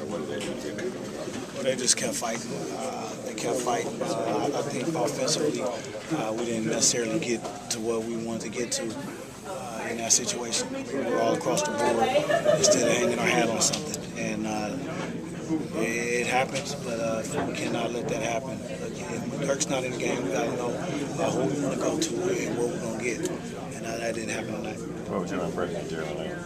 What did they do? Well, they just kept fighting. They kept fighting. I think offensively, we didn't necessarily get to what we wanted to get to in that situation. We were all across the board instead of hanging our hat on something. And it happens, but we cannot let that happen again. When Dirk's not in the game, we got to know who we want to go to and what we're going to get. And that didn't happen tonight. What was your impression of Jeremy Lin?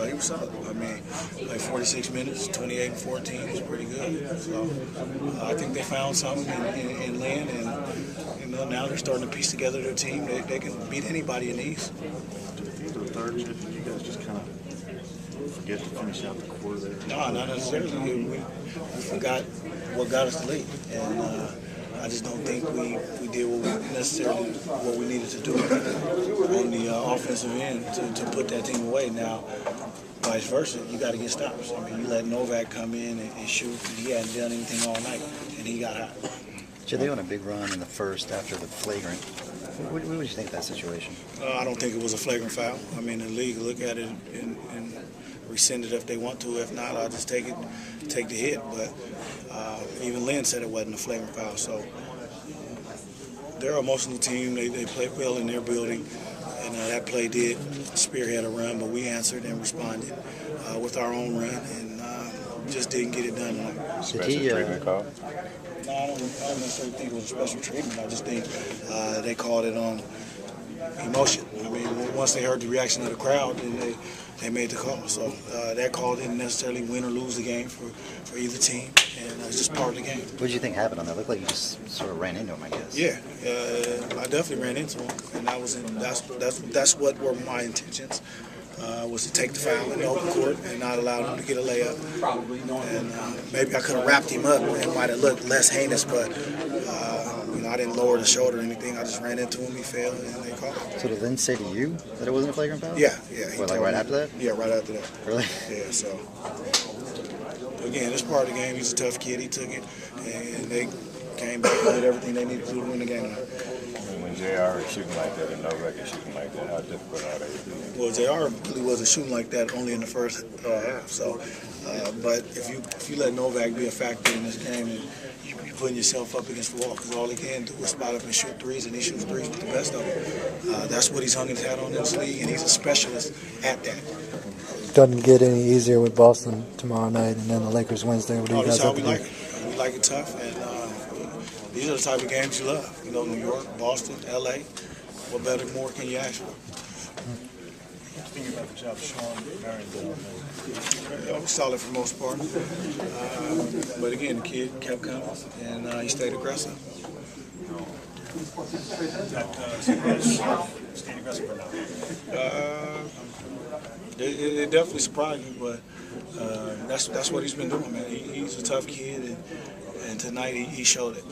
He was solid. I mean, like 46 minutes, 28 and 14 was pretty good. So I think they found something in Lin, and now they're starting to piece together their team. They can beat anybody in the East. After the third shift, did you guys just kind of forget to finish out the quarter there? No, not necessarily. We forgot what got us the lead, and I just don't think we did what we needed to do on the offensive end to put that team away. Now, vice versa, you got to get stops. I mean, you let Novak come in and shoot. He hadn't done anything all night, and he got hot. Jay, they went a big run in the first after the flagrant. What did you think of that situation? I don't think it was a flagrant foul. I mean, the league look at it and rescind it if they want to. If not, I'll just take the hit. But even Lin said it wasn't a flagrant foul. So they're an emotional team. They play well in their building. And that play did spearhead a run, but we answered and responded with our own run and just didn't get it done. Special treatment call? No, I don't necessarily think it was a special treatment. I just think they called it on emotion. I mean, once they heard the reaction of the crowd, then they made the call. So that call didn't necessarily win or lose the game for either team, and it's just part of the game. What did you think happened on that? It looked like you just sort of ran into him, I guess. Yeah, I definitely ran into him, and that's what were my intentions. Was to take the foul in the open court and not allow him to get a layup. And maybe I could have wrapped him up and it might have looked less heinous, but I didn't lower the shoulder or anything. I just ran into him, he fell, and they called it. So did Lin say to you that it wasn't a flagrant foul? Yeah. What, like right after that? Yeah, right after that. Really? Yeah, so again, it's part of the game. He's a tough kid. He took it, and they came back and did everything they needed to do to win the game tonight. When JR is shooting like that and Novak is shooting like that, how difficult are they? Well, JR really wasn't shooting like that only in the first half. So, but if you let Novak be a factor in this game, and you're putting yourself up against the wall, because all he can do is spot up and shoot threes, and he shoots threes with the best of them. That's what he's hung his hat on in this league, and he's a specialist at that. Doesn't get any easier with Boston tomorrow night, and then the Lakers Wednesday. What do you guys That's how have we to do? like it. We like it tough, and these are the type of games you love. New York, Boston, L.A. What better, more can you ask for? I think about the job Sean Marion Yeah, we solid for the most part. But again, the kid kept coming, and he stayed aggressive. staying aggressive or not? It definitely surprised me, but that's what he's been doing, man. He's a tough kid, and tonight he showed it.